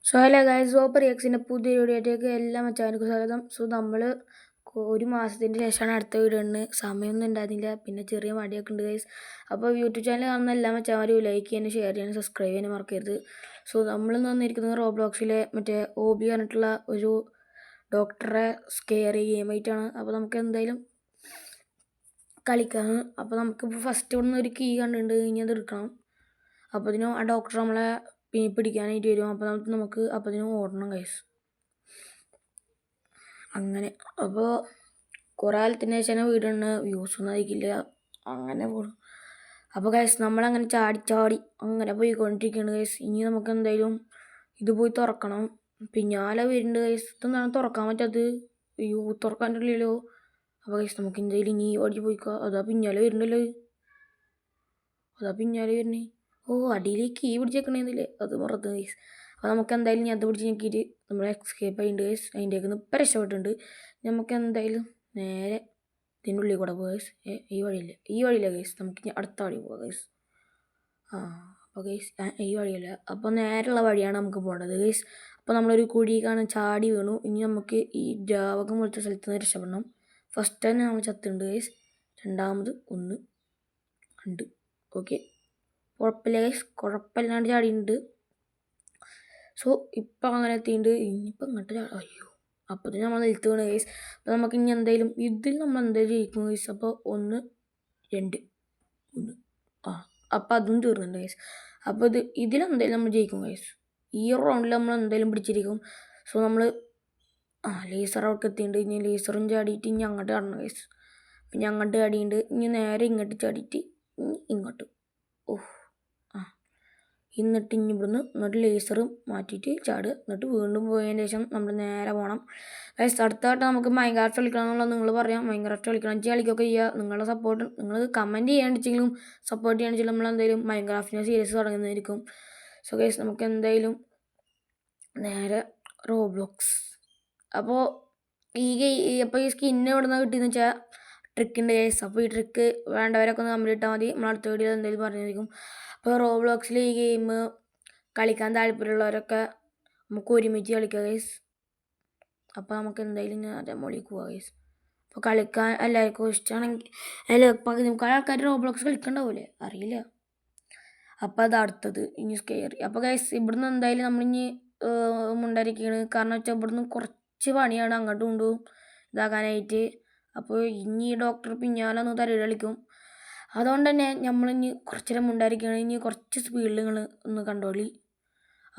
So hello guys, super എക്സിൻ്റെ പുതിയ വീഡിയോയിലേക്ക് എല്ലാ മച്ചാർക്കും സ്വാഗതം. സോ നമ്മൾ ഒരു മാസത്തിൻ്റെ ശേഷമാണ് അടുത്ത വീഡിയോ ഉണ്ട്. സമയമൊന്നും ഉണ്ടായിരുന്നില്ല, പിന്നെ ചെറിയ മടിയൊക്കെ ഉണ്ട് ഗൈസ്. അപ്പോൾ യൂട്യൂബ് ചാനൽ കാണുന്ന എല്ലാ മച്ചാന്മാരും ലൈക്ക് ചെയ്യാനും ഷെയർ ചെയ്യാനും സബ്സ്ക്രൈബ് ചെയ്യാനും മറക്കരുത്. സോ നമ്മളിന്ന് വന്നിരിക്കുന്നത് റോബ്ലോക്സിലെ മറ്റേ OB പറഞ്ഞിട്ടുള്ള ഒരു ഡോക്ടറെ സ്കെയർ ഗെയിമായിട്ടാണ്. അപ്പോൾ നമുക്ക് എന്തായാലും കളിക്കാം. അപ്പോൾ നമുക്കിപ്പോൾ ഫസ്റ്റ് ഇവിടെ നിന്ന് ഒരു കീ കണ്ടിട്ടുണ്ട്, ഇനി അത് എടുക്കണം. അപ്പോൾ അതിനും ആ ഡോക്ടർ നമ്മളെ പിടിക്കാനായിട്ട് വരും. അപ്പോൾ നമുക്ക് അതിനും ഓടണം ഗൈസ്. അങ്ങനെ അപ്പോൾ കുറേ കാലത്തിന് ശേഷം വീടുണ്ട്, വ്യൂസ് ഒന്നും ആയിരിക്കില്ല, അങ്ങനെ പോകും. അപ്പോൾ ഗൈസ് നമ്മളങ്ങനെ ചാടി അങ്ങനെ പോയിക്കൊണ്ടിരിക്കുകയാണ് ഗൈസ്. ഇനി നമുക്ക് എന്തായാലും ഇത് പോയി തുറക്കണം. പിന്നാലെ വരുന്നുണ്ട് ഗൈസ്. ഇതെന്താണ് തുറക്കാൻ പറ്റാത്തത്? അയ്യോ, തുറക്കാൻ പറ്റില്ലല്ലോ. അപ്പോൾ ഗൈസ് നമുക്ക് എന്തായാലും ഇനി ഓടി പോയിക്കോ. അതാ പിന്നാലെ വരുന്നുണ്ടല്ലോ, വരുന്നേ. ഓ, അടിയിലേക്ക് കീ പിടിച്ചേക്കണേന്നില്ലേ, അത് മറന്നു ഗൈസ്. അപ്പോൾ നമുക്ക് എന്തായാലും ഞാൻ അത് പിടിച്ച് നോക്കിയിട്ട് നമ്മൾ എസ്കേപ്പ് ആയിട്ടുണ്ട് ഗൈസ്. അതിൻ്റെയൊക്കെ ഇപ്പം രക്ഷപ്പെട്ടിട്ടുണ്ട്. നമുക്ക് എന്തായാലും നേരെ ഇതിൻ്റെ ഉള്ളിൽ കൂടെ പോകാം ഗൈസ്. ഈ വഴിയില്ല ഗൈസ്. നമുക്ക് അടുത്ത വഴി പോകാം ഗൈസ്. അപ്പോൾ ഗൈസ് ഈ വഴിയല്ല, അപ്പോൾ നേരെയുള്ള വഴിയാണ് നമുക്ക് പോകേണ്ടത് ഗൈസ്. അപ്പോൾ നമ്മളൊരു കുഴിക്കാണ് ചാടി വീണു. ഇനി നമുക്ക് ഈ ദ്രാവകം പോലത്തെ സ്ഥലത്ത് നിന്ന് രക്ഷപ്പെടണം. ഫസ്റ്റ് തന്നെ നമ്മൾ ചത്തുണ്ട് ഗൈസ്. രണ്ടാമത് 1 2. ഓക്കെ, കുഴപ്പമില്ല ഗൈസ്, കുഴപ്പമില്ലാണ്ട് ചാടിയുണ്ട്. സോ ഇപ്പം അങ്ങനെ എത്തിയിട്ടുണ്ട്. ഇനിയിപ്പോൾ ഇങ്ങോട്ട് അയ്യോ, അപ്പോൾ തന്നെ നമ്മൾ നിലത്ത് വീണ് ഗൈസ്. അപ്പോൾ നമുക്ക് ഇനി എന്തായാലും ഇതിൽ നമ്മൾ എന്തായാലും ജയിക്കും ഗൈസ്. അപ്പോൾ 1 2 3 അപ്പോൾ അതും തീർന്നുണ്ട് ഗൈസ്. അപ്പോൾ ഇതിലെന്തായാലും നമ്മൾ ജയിക്കും ഗൈസ്. ഈ റൗണ്ടിൽ നമ്മൾ എന്തായാലും പിടിച്ചിരിക്കും. സോ നമ്മൾ ലേസർ അവിടെ എത്തിയിട്ടുണ്ട്. ഇനി ലേസറും ചാടിയിട്ട് ഇനി അങ്ങോട്ട് കാണണം ഗൈസ്. പിന്നെ അങ്ങോട്ട് ചാടിയിട്ടുണ്ട്. ഇനി നേരെ ഇങ്ങോട്ട് ചാടിയിട്ട് ഇങ്ങോട്ട് എന്നിട്ട് ഇനി ഇവിടുന്ന് ഇങ്ങോട്ട് ലേസറും മാറ്റിയിട്ട് ചാടുക. എന്നിട്ട് വീണ്ടും പോയതിന് ശേഷം നമ്മൾ നേരെ പോകണം ഗൈസ്. അടുത്തായിട്ട് നമുക്ക് മൈൻക്രാഫ്റ്റ് കളിക്കണം എന്നുള്ളത് നിങ്ങൾ പറയാം. മൈൻക്രാഫ്റ്റ് കളിക്കണം കളിക്കൊക്കെ ചെയ്യുക. നിങ്ങളുടെ സപ്പോർട്ട് നിങ്ങൾ കമൻറ്റ് ചെയ്യാണ്ടിച്ചെങ്കിലും സപ്പോർട്ട് ചെയ്യാണ്ടിച്ചെങ്കിലും നമ്മൾ എന്തായാലും മൈൻക്രാഫ്റ്റിനെ സീരീസ് തുടങ്ങുന്നതായിരിക്കും. സോ ഗൈസ് നമുക്ക് എന്തായാലും നേരെ റോബ്ലോക്സ്. അപ്പോൾ ഈ സ്കിന്ന് എവിടെ നിന്നാണ് കിട്ടിയെന്ന് വെച്ചാൽ ട്രിക്കുണ്ട് ഗൈസ്. അപ്പോൾ ഈ ട്രിക്ക് വേണ്ടവരൊക്കെ ഒന്ന് കമൻറ്റ് ഇട്ടാൽ മതി. നമ്മൾ അടുത്ത വീഡിയോയിൽ എന്തായാലും പറഞ്ഞിരിക്കും. അപ്പോൾ റോബ്ലോക്സിൽ ഈ ഗെയിം കളിക്കാൻ താല്പര്യമുള്ളവരൊക്കെ നമുക്ക് ഒരുമിച്ച് കളിക്കാം ഗൈസ്. അപ്പോൾ നമുക്ക് എന്തായാലും അതേ മുകളിൽ പോവാം ഗൈസ്. അപ്പോൾ കളിക്കാൻ എല്ലാവർക്കും ഇഷ്ടമാണെങ്കിൽ നമുക്ക് ആൾക്കാർ റോബ്ലോക്സ് കളിക്കണ്ടാവില്ലേ, അറിയില്ല. അപ്പോൾ അത് അടുത്തത് ഇനി സ്കെയർ. അപ്പോൾ ഗൈസ് ഇവിടുന്ന് എന്തായാലും നമ്മളിനി മുണ്ടായിരിക്കുകയാണ്. കാരണം വെച്ചാൽ ഇവിടുന്ന് കുറച്ച് പണിയാണ് അങ്ങോട്ടും ഇങ്ങോട്ടും ഇതാക്കാനായിട്ട്. അപ്പോൾ ഇനി ഡോക്ടർ പിന്നാലെ ഒന്ന് തരയിൽ കളിക്കും. അതുകൊണ്ട് തന്നെ നമ്മളിനി കുറച്ച് നേരം മുണ്ടായിരിക്കുകയാണ്. ഇനി കുറച്ച് സ്പീഡിൽ നിങ്ങൾ ഒന്ന് കണ്ടോളി.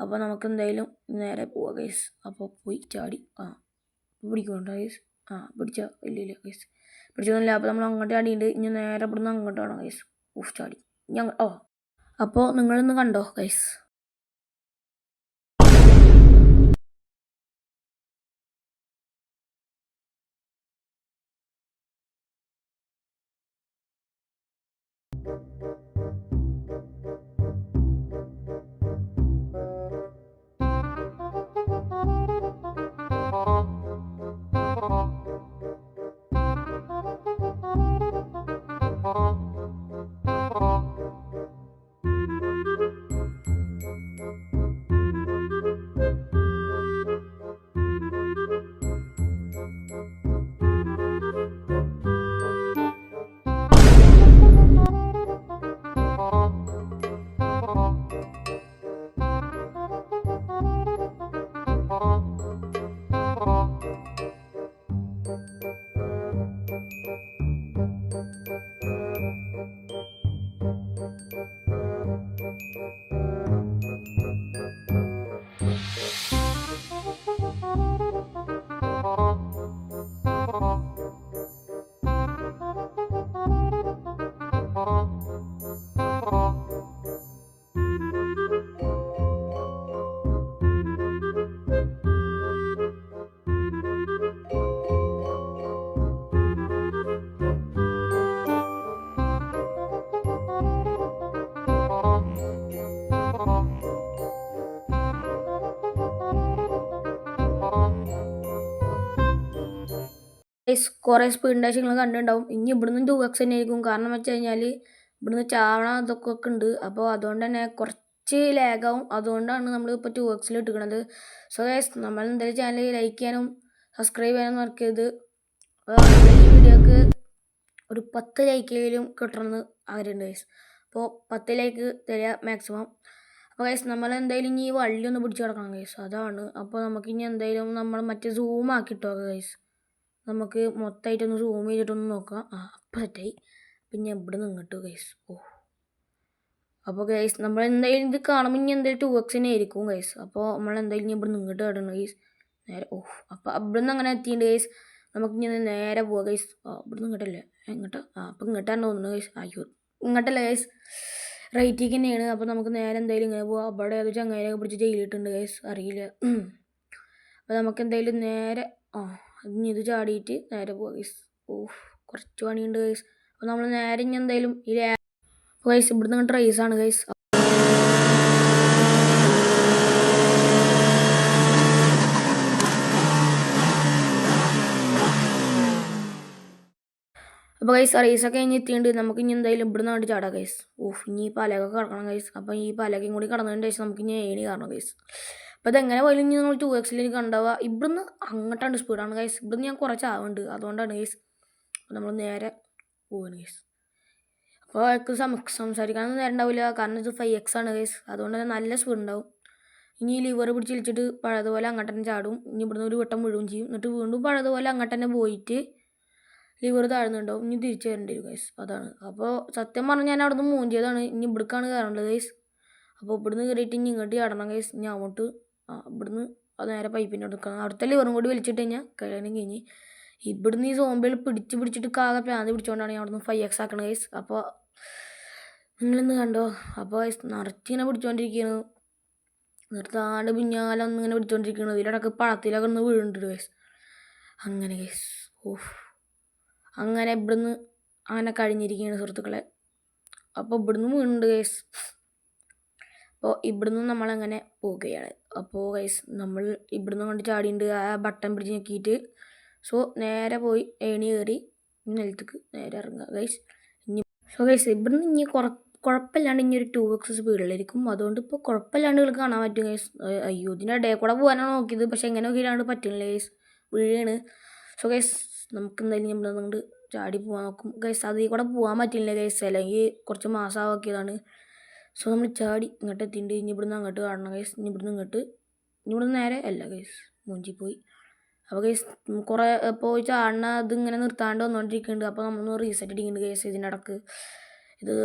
അപ്പോൾ നമുക്ക് എന്തായാലും നേരെ പോവാം ഗൈസ്. അപ്പോൾ പോയി ചാടി പിടിക്കുന്നുണ്ടോ ഗൈസ്? പിടിച്ചോ? ഇല്ല ഗൈസ്, പിടിച്ചൊന്നുമില്ല. അപ്പോൾ നമ്മൾ അങ്ങോട്ട് ചാടിയുണ്ട്. ഇനി നേരെ ഇവിടുന്ന് അങ്ങോട്ട് വേണം ഗൈസ്. ചാടി അപ്പോൾ നിങ്ങളൊന്ന് കണ്ടോ ഗൈസ്. കുറേ സ്പീഡ് ഡാഷ് നിങ്ങൾ കണ്ടിട്ടുണ്ടാവും. ഇനി ഇവിടുന്ന് 2x തന്നെ ആയിരിക്കും. കാരണം വെച്ച് കഴിഞ്ഞാൽ ഇവിടുന്ന് ചാവണ ഇതൊക്കെ ഉണ്ട്. അപ്പോൾ അതുകൊണ്ട് തന്നെ കുറച്ച് കുറച്ച് ലാഗാവും. അതുകൊണ്ടാണ് നമ്മൾ ഇപ്പോൾ 2x ഇട്ടിരിക്കുന്നത്. സോ ഗൈസ് നമ്മൾ എന്തായാലും ചാനൽ ലൈക്ക് ചെയ്യാനും സബ്സ്ക്രൈബ് ചെയ്യാനും മറക്കരുത്. ഈ വീഡിയോക്ക് ഒരു 10 ലൈക്കെങ്കിലും കിട്ടണമെന്ന് ആഗ്രഹമുണ്ട് ഗൈസ്. അപ്പോൾ 10 ലൈക്ക് തരിക മാക്സിമം. അപ്പോൾ ഗൈസ് നമ്മൾ എന്തായാലും ഇനി ഈ വള്ളി ഒന്ന് പിടിച്ച് കിടക്കണം ഗൈസ്, അതാണ്. അപ്പോൾ നമുക്കിനി എന്തായാലും നമ്മൾ മറ്റേ സൂം ആക്കിയിട്ടോ ഗൈസ്, നമുക്ക് മൊത്തമായിട്ടൊന്ന് സൂം ചെയ്തിട്ടൊന്ന് നോക്കാം. അപ്പോൾ സെറ്റായി. പിന്നെ ഇവിടെ നിന്ന് ഇങ്ങോട്ട് ഗൈസ്. അപ്പോൾ ഗൈസ് നമ്മൾ എന്തായാലും ഇത് കാണുമ്പോൾ ഇനി എന്തായാലും 2x തന്നെ ആയിരിക്കും ഗൈസ്. അപ്പോൾ നമ്മൾ എന്തായാലും ഇനി ഇവിടെ നിന്ന് ഇങ്ങോട്ട് കിടണം ഗൈസ് നേരെ. അപ്പോൾ അവിടെ നിന്ന് അങ്ങനെ എത്തിയിട്ടുണ്ട് ഗൈസ്. നമുക്ക് ഇനി നേരെ പോവാം ഗൈസ്. ഇവിടെ നിന്ന് ഇങ്ങോട്ടല്ലേ, ഇങ്ങോട്ടാ? അപ്പോൾ ഇങ്ങോട്ടാണ് തോന്നുന്നു ഗൈസ്. അയ്യോ ഇങ്ങോട്ടല്ലേ ഗൈസ്, റൈറ്റിലേക്ക് തന്നെയാണ്. അപ്പോൾ നമുക്ക് നേരെ എന്തായാലും ഇങ്ങനെ പോവാം. അവിടെ അത് ചങ്ങായിലൊക്കെ പിടിച്ച് ജയിലിട്ടുണ്ട് ഗൈസ്, അറിയില്ല. അപ്പോൾ നമുക്ക് എന്തായാലും നേരെ ഇനി ഇത് ചാടിയിട്ട് നേരെ പോവാം ഗൈസ്. കുറച്ച് പണിയുണ്ട് ഗൈസ്. അപ്പോൾ നമ്മൾ നേരെ ഇനി എന്തായാലും ഈ ഗൈസ് ഇവിടുന്ന് ഇങ്ങോട്ട് റേസാണ് ഗൈസ്. അപ്പോൾ ഗൈസ് റേസൊക്കെ കഴിഞ്ഞ് എത്തിയിട്ടുണ്ട്. നമുക്ക് ഇനി എന്തായാലും ഇവിടുന്ന് വേണ്ടി ചാടാം ഗൈസ്. ഇനി ഈ പാലൊക്കെ കിടക്കണം ഗൈസ്. അപ്പോൾ ഈ പാലൊക്കെയും കൂടി കടന്നതിന് ശേഷം നമുക്ക് ഇനി ഏണി കാണണം ഗൈസ്. അപ്പോൾ ഇതെങ്ങനെ പോയാലും ഇനി നമ്മൾ 2x കണ്ടാവുക. ഇവിടുന്ന് അങ്ങോട്ടാണ് സ്പീഡാണ് ഗൈസ്. ഇവിടുന്ന് ഞാൻ കുറച്ച് ആവുന്നുണ്ട്, അതുകൊണ്ടാണ് ഗൈസ്. അപ്പോൾ നമ്മൾ നേരെ പോവാണ് ഗൈസ്. അപ്പോൾ എനിക്ക് സംസാരിക്കാനൊന്നും നേരം ഉണ്ടാവില്ല, കാരണം ഇത് 5x ആണ് ഗൈസ്. അതുകൊണ്ട് തന്നെ നല്ല സ്പീഡ് ഉണ്ടാവും. ഇനി ലിവർ പിടിച്ച് വലിച്ചിട്ട് പഴയതുപോലെ അങ്ങോട്ട് തന്നെ ചാടും. ഇനി ഇവിടുന്ന് ഒരു വട്ടം മുഴുവൻ ചെയ്യും. എന്നിട്ട് വീണ്ടും പഴയതുപോലെ അങ്ങോട്ട് തന്നെ പോയിട്ട് ലിവർ താഴ്ന്നുണ്ടാവും. ഇനി തിരിച്ചു വരേണ്ടി വരും ഗൈസ്, അതാണ്. അപ്പോൾ സത്യം പറഞ്ഞാൽ ഞാൻ അവിടെ നിന്ന് മൂഞ്ചിയതാണ്. ഇനി ഇവിടേക്കാണ് കയറേണ്ടത് ഗൈസ്. അപ്പോൾ ഇവിടുന്ന് കയറിയിട്ട് ഇനി ഇങ്ങോട്ട് ചാടണം ഗൈസ്. ഇനി അങ്ങോട്ട് ഇവിടുന്ന് നേരെ പൈപ്പിൻ്റെ എടുക്കണം. അവിടുത്തെ ലിവറും കൂടി വലിച്ചിട്ട് കഴിഞ്ഞാൽ കഴിയാനും കഴിഞ്ഞ്. ഇവിടുന്ന് ഈ സോമ്പികൾ പിടിച്ചിട്ട് കാകെ പ്രാന്തി പിടിച്ചുകൊണ്ടാണ് ഞാൻ അവിടുന്ന് 5x ആക്കണം ഗൈസ്. അപ്പോൾ നിങ്ങളിന്ന് കണ്ടോ? അപ്പോൾ ഗൈസ് നിറച്ചിങ്ങനെ പിടിച്ചുകൊണ്ടിരിക്കുകയാണ്, നിർത്താണ്ട് പിന്നാലെ ഒന്നിങ്ങനെ പിടിച്ചുകൊണ്ടിരിക്കുകയാണ്. ഇതിലിടക്ക് പഴത്തിലൊക്കെ ഒന്ന് വീഴുന്നുണ്ട് ഗൈസ്. അങ്ങനെ ഗൈസ് അങ്ങനെ ഇവിടുന്ന് അങ്ങനെ കഴിഞ്ഞിരിക്കുകയാണ് സുഹൃത്തുക്കളെ. അപ്പോൾ ഇവിടുന്ന് വീണുണ്ട് ഗൈസ്. അപ്പോൾ ഇവിടുന്ന് നമ്മളങ്ങനെ പോവുകയാണ്. അപ്പോൾ ഗൈസ് നമ്മൾ ഇവിടുന്ന് കൊണ്ട് ചാടിയിട്ട് ആ ബട്ടൺ പിടിച്ച് ഞെക്കിയിട്ട് സോ നേരെ പോയി ഏണി കയറി നിലത്തേക്ക് നേരെ ഇറങ്ങുക ഗൈസ്. സോ ഗൈസ് ഇവിടുന്ന് ഇനി കുഴപ്പമില്ലാണ്ട് ഇനി ഒരു 2x സ്പീഡിലായിരിക്കും. അതുകൊണ്ട് ഇപ്പോൾ കുഴപ്പമില്ലാണ്ട് നിങ്ങൾക്ക് കാണാൻ പറ്റും ഗൈസ്. അയ്യോ ഇതിൻ്റെ ഇടയിൽ കൂടെ പോകാനാണ് നോക്കിയത്, പക്ഷേ എങ്ങനെ നോക്കിയില്ലാണ്ട് പറ്റുന്നില്ല ഗൈസ്, വീഴാണ്. സോ ഗൈസ് നമുക്ക് എന്തായാലും നമ്മൾ അതുകൊണ്ട് ചാടി പോകാൻ നോക്കും ഗൈസ്. അതിൽ കൂടെ പോകാൻ പറ്റില്ല ഗൈസ്, അല്ലെങ്കിൽ കുറച്ച് മാസമാക്കിയതാണ്. സോ നമ്മൾ ചാടി ഇങ്ങോട്ട് എത്തിയിട്ട് ഇനി ഇവിടുന്ന് അങ്ങോട്ട് കാണണം ഗൈസ്. ഇനി ഇവിടുന്ന് നേരെ അല്ല ഗൈസ്, മൂഞ്ചി പോയി. അപ്പോൾ ഗൈസ് കുറേ പോയി ചാടണ ഇതിങ്ങനെ നിർത്താണ്ട് വന്നുകൊണ്ടിരിക്കുന്നുണ്ട്. അപ്പോൾ നമ്മളൊന്ന് റീസെറ്റ് അടിക്കുന്നുണ്ട് ഗൈസ് ഇതിൻ്റെ ഇടക്ക്. ഇത്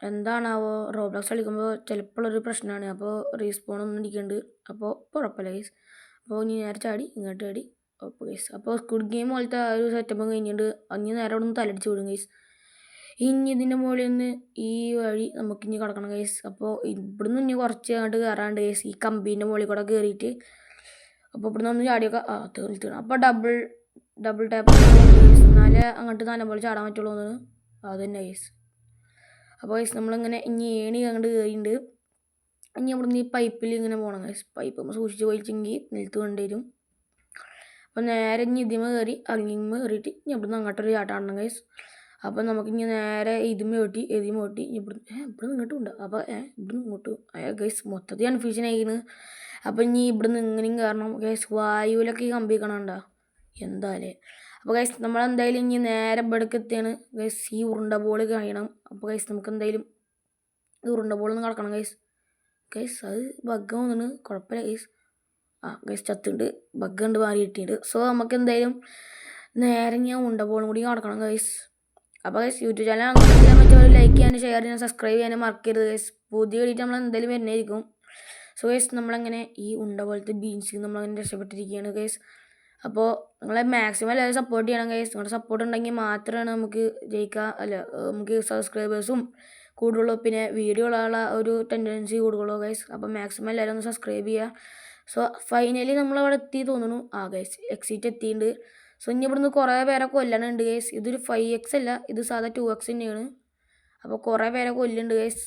എന്താണാവോ റോബ്ലോക്സ് കളിക്കുമ്പോൾ ചിലപ്പോഴൊരു പ്രശ്നമാണ്. അപ്പോൾ റീസ്പോണൊന്നും ഇരിക്കുന്നുണ്ട്. അപ്പോൾ കുഴപ്പമില്ല ഗൈസ്. അപ്പോൾ ഇനി നേരെ ചാടി ഇങ്ങോട്ട് ചാടി. അപ്പോൾ ഗൈസ് അപ്പോൾ സ്ക്വിഡ് ഗെയിം പോലത്തെ ആ ഒരു സെറ്റപ്പ് കഴിഞ്ഞിട്ട് അഞ്ഞ് നേരെ അവിടെ നിന്ന് തലടിച്ച് വിടും ഗൈസ്. ഇനി ഇതിൻ്റെ മുകളിൽ നിന്ന് ഈ വഴി നമുക്കിനി കിടക്കണം ഗൈസ്. അപ്പോൾ ഇവിടുന്ന് ഇനി കുറച്ച് അങ്ങോട്ട് കയറാണ്ട് ഗൈസ്, ഈ കമ്പീൻ്റെ മുകളിൽ കൂടെ കയറിയിട്ട്. അപ്പോൾ ഇവിടുന്ന് ഒന്ന് ചാടിയൊക്കെ തീർത്തിടണം. അപ്പോൾ ഡബിൾ ടാപ്പ് ഗൈസ്, എന്നാലേ അങ്ങോട്ട് നല്ലപോലെ ചാടാൻ പറ്റുള്ളൂ എന്ന്. അത് തന്നെ ഗൈസ്. അപ്പോൾ ഗൈസ് നമ്മളിങ്ങനെ ഇനി ഏണി അങ്ങോട്ട് കയറിയിട്ടുണ്ട്. ഇനി ഇവിടുന്ന് ഈ പൈപ്പിൽ ഇങ്ങനെ പോകണം ഗൈസ്. പൈപ്പ് സൂക്ഷിച്ച് വലിച്ചെങ്കിൽ നിലത്ത് കൊണ്ടുവരും. അപ്പോൾ നേരെ ഇനി ഇതിമ കയറി അങ്ങിമ കയറിയിട്ട് ഇനി ഇവിടുന്ന് അങ്ങോട്ടൊരു ചാട്ടാടണം ഗൈസ്. അപ്പോൾ നമുക്കിനി നേരെ ഇതിമ ഓട്ടി ഇവിടുന്ന് ഇങ്ങോട്ടും ഉണ്ട്. അപ്പോൾ ഇവിടുന്ന് ഇങ്ങോട്ട് ഗൈസ് മൊത്തത്തിൽ കൺഫ്യൂഷൻ ആയിരുന്നു. അപ്പോൾ ഇനി ഇവിടുന്ന് ഇങ്ങനെയും കയറണം ഗൈസ്. വായുവിലൊക്കെ ഈ കമ്പി കാണണ്ട എന്തായാലേ. അപ്പോൾ ഗൈസ് നമ്മളെന്തായാലും ഇനി നേരെ ഇവിടേക്ക് എത്തിയാണ് ഗൈസ്. ഈ ഉരുണ്ട ബോൾ കഴിയണം. അപ്പോൾ ഗൈസ് നമുക്ക് എന്തായാലും ഈ ഉരുണ്ട ബോളൊന്ന് കളക്കണം ഗൈസ്. അത് ബഗ്ഗ തോന്നുന്നു, കുഴപ്പമില്ല ഗൈസ്. ഗൈസ് ചത്തുണ്ട്, ബഗ്ഗ് ഉണ്ട്, മാറി കിട്ടിയിട്ടുണ്ട്. സോ നമുക്ക് എന്തായാലും നേരെ ഞാൻ ഉണ്ട ബോളും കൂടി കളക്കണം ഗൈസ്. അപ്പോൾ ഗൈസ് യൂട്യൂബ് ചാനൽ അങ്ങനെ വെച്ചാൽ ലൈക്ക് ചെയ്യാനും ഷെയർ ചെയ്യാനും സബ്സ്ക്രൈബ് ചെയ്യാനും മറക്കരുത് ഗൈസ്. പുതിയ വീഡിയോ നമ്മൾ എന്തായാലും വരുന്നതായിരിക്കും. സോ ഗൈസ് നമ്മളങ്ങനെ ഈ ഉണ്ട പോലത്തെ ബീൻസ് നമ്മളങ്ങനെ രക്ഷപ്പെട്ടിരിക്കുകയാണ് ഗൈസ്. അപ്പോൾ നിങ്ങളെ മാക്സിമം എല്ലാവരും സപ്പോർട്ട് ചെയ്യണം ഗൈസ്. നിങ്ങളുടെ സപ്പോർട്ട് ഉണ്ടെങ്കിൽ മാത്രമാണ് നമുക്ക് ജയിക്കുക, നമുക്ക് സബ്സ്ക്രൈബേഴ്സും കൂടുതലുള്ളൂ, പിന്നെ വീഡിയോ ഉള്ള ഒരു ടെൻഡൻസി കൂടുതലുള്ളൂ ഗൈസ്. അപ്പോൾ മാക്സിമം എല്ലാവരും ഒന്ന് സബ്സ്ക്രൈബ് ചെയ്യുക. സോ ഫൈനലി നമ്മളവിടെ എത്തി തോന്നുന്നു. ഗൈസ് എക്സിറ്റ് എത്തിയിട്ടുണ്ട്. സോ ഇനി ഇവിടുന്ന് കുറേ പേരെ കൊല്ലാനുണ്ട് ഗൈസ്. ഇതൊരു 5x അല്ല, ഇത് സാധാ 2x തന്നെയാണ്. അപ്പോൾ കുറേ പേരെ കൊല്ലുന്നുണ്ട് ഗൈസ്.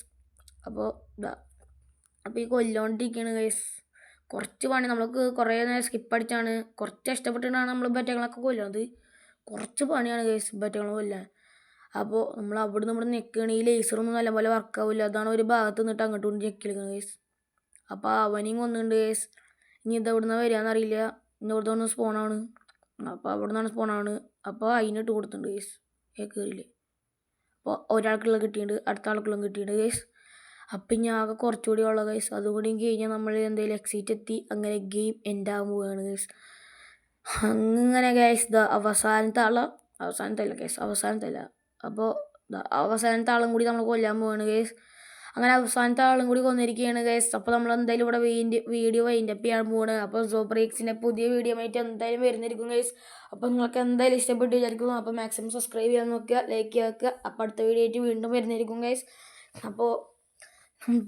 അപ്പോൾ ഈ കൊല്ലുകൊണ്ടിരിക്കുകയാണ് ഗൈസ്. കുറച്ച് പണി, നമ്മൾക്ക് കുറേ നേരം സ്കിപ്പ് അടിച്ചാണ്, കുറച്ച് ഇഷ്ടപ്പെട്ടിട്ടാണ് നമ്മൾ ബറ്റകളൊക്കെ കൊല്ലുന്നത്. കുറച്ച് പണിയാണ് ഗൈസ് ബറ്റകളെ കൊല്ലാൻ. അപ്പോൾ നമ്മൾ അവിടെ നിന്ന് ഇവിടെ നിൽക്കുകയാണ്. ഈ ലേസറൊന്നും നല്ലപോലെ വർക്കാവില്ല. അതാണ് ഒരു ഭാഗത്ത് നിന്നിട്ട് അങ്ങോട്ട് കൊണ്ട് ചെക്ക് കളിക്കുന്നത് ഗൈസ്. അപ്പോൾ അവനെയും കൊന്നുണ്ട് ഗൈസ്. ഇനി ഇത് എവിടെ നിന്നാണ് വരികയെന്നറിയില്ല. ഇന്ന് ഇവിടുത്തെ ഒന്ന് സ്പോണാണ്. അപ്പോൾ അവിടെ നിന്നാണ് സ്പോണാണ്. അപ്പോൾ അതിനിട്ട് കൊടുത്തിട്ടുണ്ട് ഗൈസ്. കയറിയില്ലേ. അപ്പോൾ ഒരാൾക്കുള്ള കിട്ടിയിട്ടുണ്ട്, അടുത്ത ആൾക്കുള്ള കിട്ടിയിട്ടുണ്ട് ഗൈസ്. അപ്പം ഇനി ആകെ കുറച്ചുകൂടി ഉള്ള ഗൈസ്. അതുകൂടി കഴിഞ്ഞാൽ നമ്മൾ എന്തെങ്കിലും എക്സിറ്റ് എത്തി. അങ്ങനെ ഗെയിം എൻഡ് ആകാൻ പോവുകയാണ് ഗൈസ്. അങ്ങനെ ഗൈസ് ഇതാ അവസാനത്തെ അല്ല ഗൈസ്, അവസാനത്തെ അല്ല. അപ്പോൾ അവസാനത്തെ ആളും കൂടി നമ്മൾ കൊല്ലാൻ പോവുകയാണ് ഗൈസ്. അങ്ങനെ അവസാനത്തെ ആളും കൂടി കൊന്നിരിക്കുകയാണ് ഗൈസ്. അപ്പോൾ നമ്മൾ എന്തായാലും ഇവിടെ വീഡിയോ വൈൻഡപ്പ് ചെയ്യാൻ പോവുകയാണ്. അപ്പോൾ സോബ്രേക്സിൻ്റെ പുതിയ വീഡിയോ ആയിട്ട് എന്തായാലും വരുന്നിരിക്കും ഗൈസ്. അപ്പോൾ നിങ്ങൾക്ക് എന്തായാലും ഇഷ്ടപ്പെട്ട് വിചാരിക്കുന്നു. അപ്പോൾ മാക്സിമം സബ്സ്ക്രൈബ് ചെയ്യാൻ നോക്കുക, ലൈക്ക് ചെയ്യുക. അപ്പോൾ അടുത്ത വീഡിയോ ആയിട്ട് വീണ്ടും വരുന്നിരിക്കും ഗൈസ്. അപ്പോൾ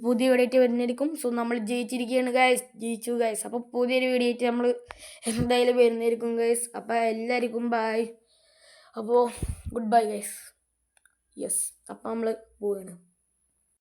പുതിയ വീഡിയോ ആയിട്ട് വരുന്നിരിക്കും. സോ നമ്മൾ ജയിച്ചിരിക്കുകയാണ് ഗൈസ്, ജയിച്ചു ഗൈസ്. അപ്പോൾ പുതിയൊരു വീഡിയോ ആയിട്ട് നമ്മൾ എന്തായാലും വരുന്നിരിക്കും ഗൈസ്. അപ്പോൾ എല്ലാവർക്കും ബൈ. അപ്പോൾ ഗുഡ് ബൈ ഗൈസ്. യെസ്, അപ്പോൾ നമ്മൾ പോവുകയാണ്.